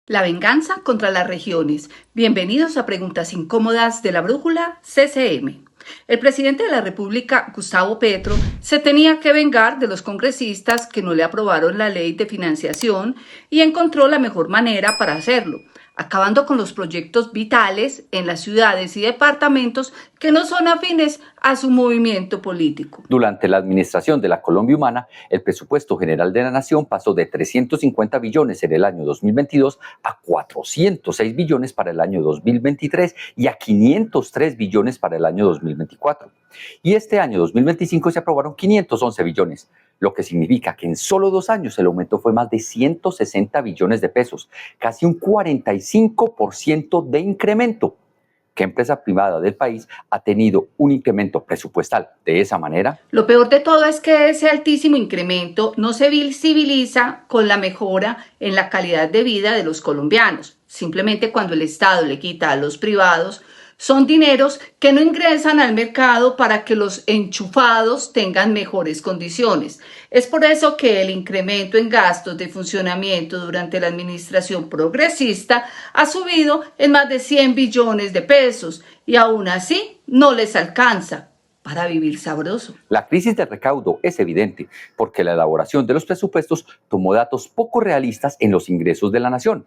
La venganza contra las regiones. Bienvenidos a Preguntas Incómodas de la Brújula CCM. El presidente de la República, Gustavo Petro, se tenía que vengar de los congresistas que no le aprobaron la ley de financiación y encontró la mejor manera para hacerlo, acabando con los proyectos vitales en las ciudades y departamentos que no son afines a su movimiento político. Durante la administración de la Colombia Humana, el presupuesto general de la Nación pasó de 350 billones en el año 2022 a 406 billones para el año 2023 y a 503 billones para el año 2024. Y este año 2025 se aprobaron 511 billones, lo que significa que en solo 2 años el aumento fue más de 160 billones de pesos, casi un 45% de incremento. ¿Qué empresa privada del país ha tenido un incremento presupuestal de esa manera? Lo peor de todo es que ese altísimo incremento no se visibiliza con la mejora en la calidad de vida de los colombianos. Simplemente cuando el Estado le quita a los privados, son dineros que no ingresan al mercado para que los enchufados tengan mejores condiciones. Es por eso que el incremento en gastos de funcionamiento durante la administración progresista ha subido en más de 100 billones de pesos y aún así no les alcanza para vivir sabroso. La crisis de recaudo es evidente porque la elaboración de los presupuestos tomó datos poco realistas en los ingresos de la nación.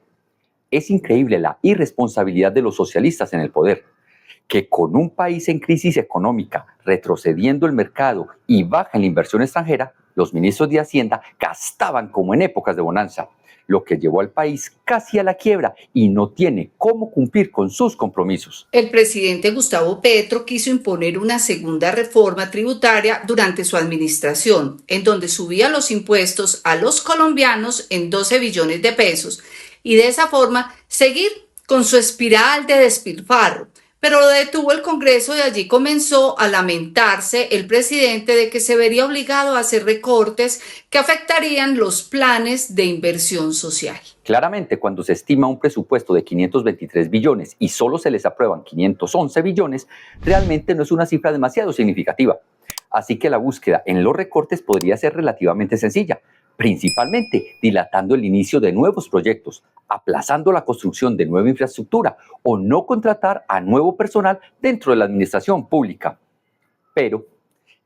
Es increíble la irresponsabilidad de los socialistas en el poder, que con un país en crisis económica, retrocediendo el mercado y baja en la inversión extranjera, los ministros de Hacienda gastaban como en épocas de bonanza, lo que llevó al país casi a la quiebra y no tiene cómo cumplir con sus compromisos. El presidente Gustavo Petro quiso imponer una segunda reforma tributaria durante su administración, en donde subía los impuestos a los colombianos en 12 billones de pesos y de esa forma seguir con su espiral de despilfarro. Pero lo detuvo el Congreso y allí comenzó a lamentarse el presidente de que se vería obligado a hacer recortes que afectarían los planes de inversión social. Claramente, cuando se estima un presupuesto de 523 billones y solo se les aprueban 511 billones, realmente no es una cifra demasiado significativa. Así que la búsqueda en los recortes podría ser relativamente sencilla, principalmente dilatando el inicio de nuevos proyectos, aplazando la construcción de nueva infraestructura o no contratar a nuevo personal dentro de la administración pública. Pero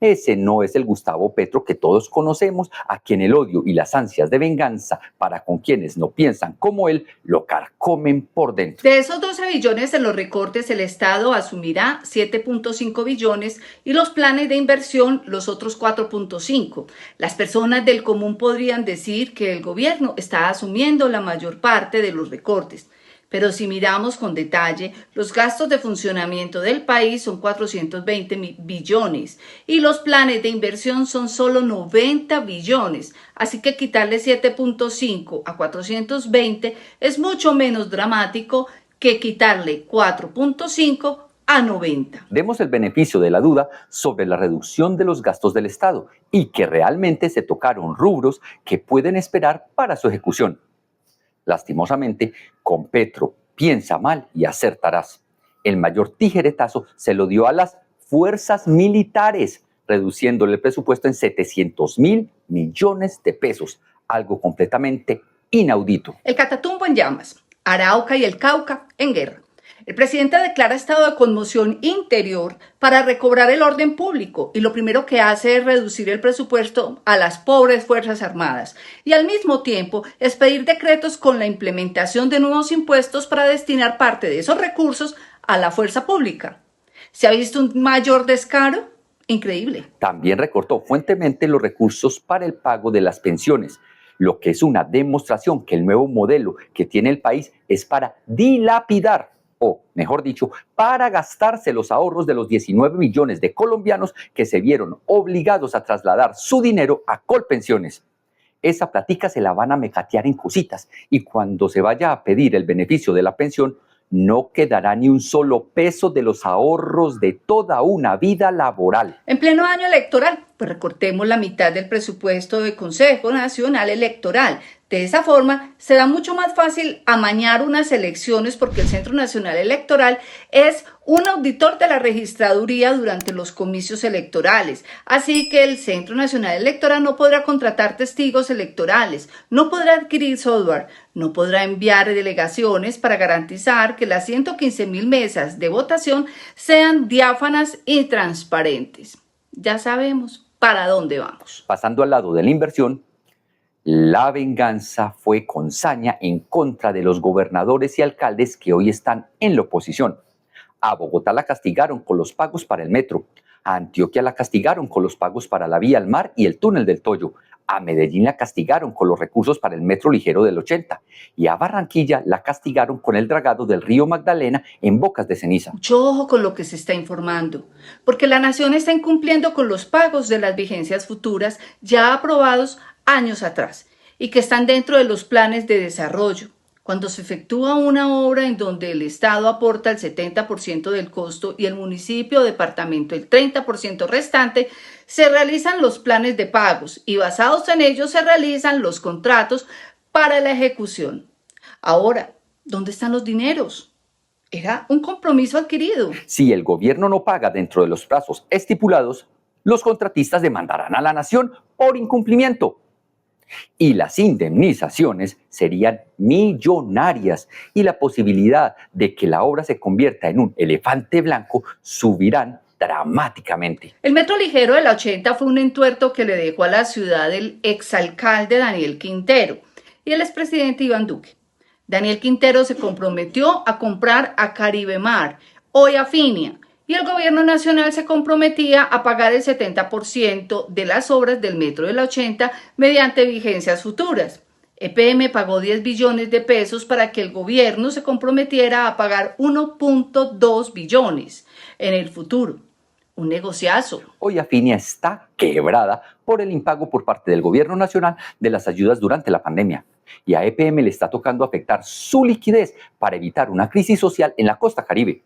ese no es el Gustavo Petro que todos conocemos, a quien el odio y las ansias de venganza para con quienes no piensan como él lo carcomen por dentro. De esos 12 billones en los recortes, el Estado asumirá 7.5 billones y los planes de inversión los otros 4.5. Las personas del común podrían decir que el gobierno está asumiendo la mayor parte de los recortes. Pero si miramos con detalle, los gastos de funcionamiento del país son 420 billones y los planes de inversión son solo 90 billones. Así que quitarle 7.5 a 420 es mucho menos dramático que quitarle 4.5 a 90. Demos el beneficio de la duda sobre la reducción de los gastos del Estado y que realmente se tocaron rubros que pueden esperar para su ejecución. Lastimosamente, con Petro piensa mal y acertarás. El mayor tijeretazo se lo dio a las fuerzas militares, reduciéndole el presupuesto en 700.000 millones de pesos, algo completamente inaudito. El Catatumbo en llamas, Arauca y el Cauca en guerra. El presidente declara estado de conmoción interior para recobrar el orden público y lo primero que hace es reducir el presupuesto a las pobres Fuerzas Armadas y al mismo tiempo expedir decretos con la implementación de nuevos impuestos para destinar parte de esos recursos a la fuerza pública. ¿Se ha visto un mayor descaro? Increíble. También recortó fuertemente los recursos para el pago de las pensiones, lo que es una demostración que el nuevo modelo que tiene el país es para dilapidar, o, mejor dicho, para gastarse los ahorros de los 19 millones de colombianos que se vieron obligados a trasladar su dinero a Colpensiones. Esa platica se la van a mecatear en cositas y cuando se vaya a pedir el beneficio de la pensión, no quedará ni un solo peso de los ahorros de toda una vida laboral. En pleno año electoral, pues recortemos la mitad del presupuesto del Consejo Nacional Electoral. De esa forma, será mucho más fácil amañar unas elecciones porque el Centro Nacional Electoral es un auditor de la registraduría durante los comicios electorales. Así que el Centro Nacional Electoral no podrá contratar testigos electorales, no podrá adquirir software, no podrá enviar delegaciones para garantizar que las 115.000 mesas de votación sean diáfanas y transparentes. Ya sabemos para dónde vamos. Pasando al lado de la inversión, la venganza fue con saña en contra de los gobernadores y alcaldes que hoy están en la oposición. A Bogotá la castigaron con los pagos para el metro. A Antioquia la castigaron con los pagos para la vía al mar y el túnel del Toyo. A Medellín la castigaron con los recursos para el metro ligero del 80. Y a Barranquilla la castigaron con el dragado del río Magdalena en Bocas de Ceniza. Mucho ojo con lo que se está informando, porque la nación está incumpliendo con los pagos de las vigencias futuras ya aprobados años atrás y que están dentro de los planes de desarrollo. Cuando se efectúa una obra en donde el Estado aporta el 70% del costo y el municipio o departamento el 30% restante, se realizan los planes de pagos y basados en ellos se realizan los contratos para la ejecución. Ahora, ¿dónde están los dineros? Era un compromiso adquirido. Si el gobierno no paga dentro de los plazos estipulados, los contratistas demandarán a la nación por incumplimiento. Y las indemnizaciones serían millonarias y la posibilidad de que la obra se convierta en un elefante blanco subirán dramáticamente. El metro ligero de la 80 fue un entuerto que le dejó a la ciudad el exalcalde Daniel Quintero y el expresidente Iván Duque. Daniel Quintero se comprometió a comprar a Caribemar, hoy Afinia, y el gobierno nacional se comprometía a pagar el 70% de las obras del metro de la 80 mediante vigencias futuras. EPM pagó 10 billones de pesos para que el gobierno se comprometiera a pagar 1.2 billones en el futuro. Un negociazo. Hoy Afinia está quebrada por el impago por parte del gobierno nacional de las ayudas durante la pandemia. Y a EPM le está tocando afectar su liquidez para evitar una crisis social en la costa Caribe.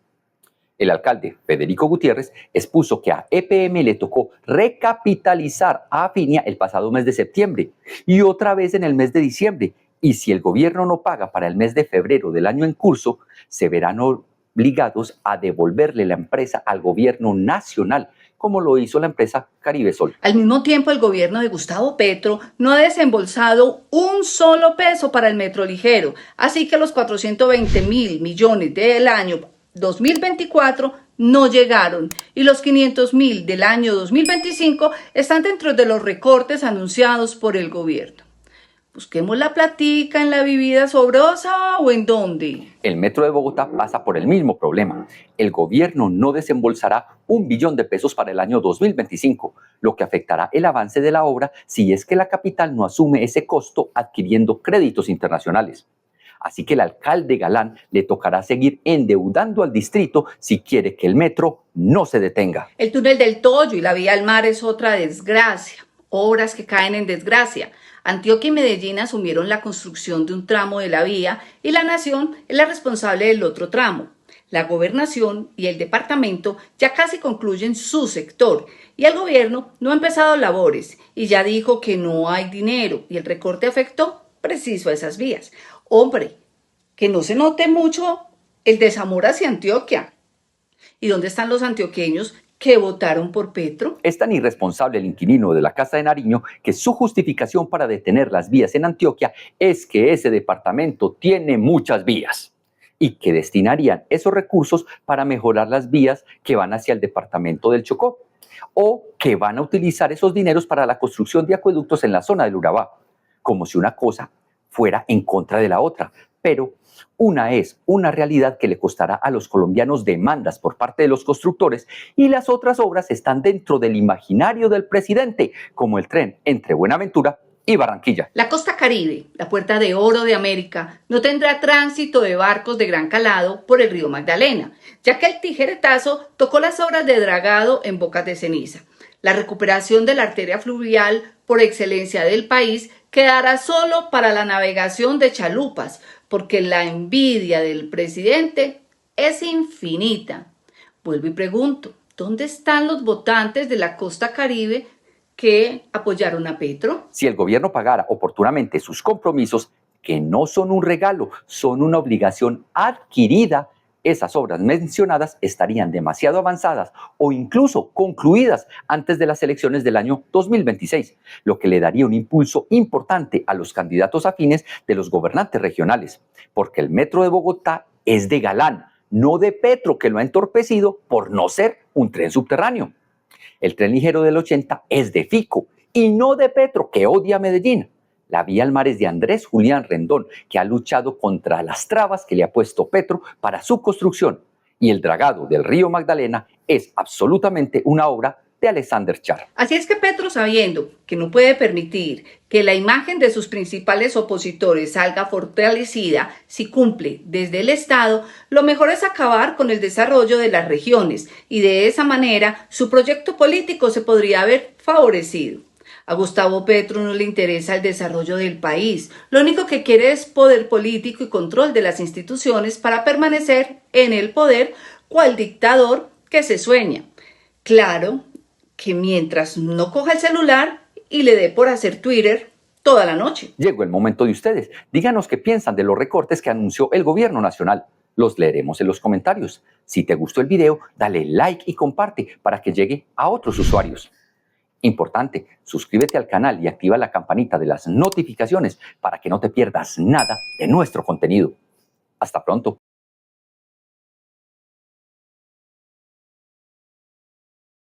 El alcalde Federico Gutiérrez expuso que a EPM le tocó recapitalizar a Afinia el pasado mes de septiembre y otra vez en el mes de diciembre. Y si el gobierno no paga para el mes de febrero del año en curso, se verán obligados a devolverle la empresa al gobierno nacional, como lo hizo la empresa Caribesol. Al mismo tiempo, el gobierno de Gustavo Petro no ha desembolsado un solo peso para el metro ligero, así que los 420.000 millones del año 2024 no llegaron y los 500.000 del año 2025 están dentro de los recortes anunciados por el gobierno. ¿Busquemos la platica en la vivida sobrosa o en dónde? El metro de Bogotá pasa por el mismo problema. El gobierno no desembolsará 1 billón de pesos para el año 2025, lo que afectará el avance de la obra si es que la capital no asume ese costo adquiriendo créditos internacionales. Así que el alcalde Galán le tocará seguir endeudando al distrito si quiere que el metro no se detenga. El túnel del Toyo y la vía al mar es otra desgracia, obras que caen en desgracia. Antioquia y Medellín asumieron la construcción de un tramo de la vía y la nación es la responsable del otro tramo. La gobernación y el departamento ya casi concluyen su sector y el gobierno no ha empezado labores y ya dijo que no hay dinero y el recorte afectó preciso a esas vías. Hombre, que no se note mucho el desamor hacia Antioquia. ¿Y dónde están los antioqueños que votaron por Petro? Es tan irresponsable el inquilino de la Casa de Nariño que su justificación para detener las vías en Antioquia es que ese departamento tiene muchas vías y que destinarían esos recursos para mejorar las vías que van hacia el departamento del Chocó o que van a utilizar esos dineros para la construcción de acueductos en la zona del Urabá, como si una cosa fuera en contra de la otra. Pero una es una realidad que le costará a los colombianos demandas por parte de los constructores y las otras obras están dentro del imaginario del presidente, como el tren entre Buenaventura y Barranquilla. La costa Caribe, la puerta de oro de América, no tendrá tránsito de barcos de gran calado por el río Magdalena, ya que el tijeretazo tocó las obras de dragado en Bocas de Ceniza. La recuperación de la arteria fluvial por excelencia del país quedará solo para la navegación de chalupas, porque la envidia del presidente es infinita. Vuelvo y pregunto, ¿dónde están los votantes de la costa Caribe que apoyaron a Petro. Si el gobierno pagara oportunamente sus compromisos, que no son un regalo, son una obligación adquirida, esas obras mencionadas estarían demasiado avanzadas o incluso concluidas antes de las elecciones del año 2026, lo que le daría un impulso importante a los candidatos afines de los gobernantes regionales, porque el metro de Bogotá es de Galán, no de Petro, que lo ha entorpecido por no ser un tren subterráneo. El tren ligero del 80 es de Fico y no de Petro, que odia a Medellín. La vía al mar es de Andrés Julián Rendón, que ha luchado contra las trabas que le ha puesto Petro para su construcción. Y el dragado del río Magdalena es absolutamente una obra de Alexander Char. Así es que Petro, sabiendo que no puede permitir que la imagen de sus principales opositores salga fortalecida si cumple desde el Estado, lo mejor es acabar con el desarrollo de las regiones y de esa manera su proyecto político se podría haber favorecido. A Gustavo Petro no le interesa el desarrollo del país. Lo único que quiere es poder político y control de las instituciones para permanecer en el poder, cual dictador que se sueña. Claro que mientras no coja el celular y le dé por hacer Twitter toda la noche. Llegó el momento de ustedes. Díganos qué piensan de los recortes que anunció el gobierno nacional. Los leeremos en los comentarios. Si te gustó el video, dale like y comparte para que llegue a otros usuarios. Importante, suscríbete al canal y activa la campanita de las notificaciones para que no te pierdas nada de nuestro contenido. Hasta pronto.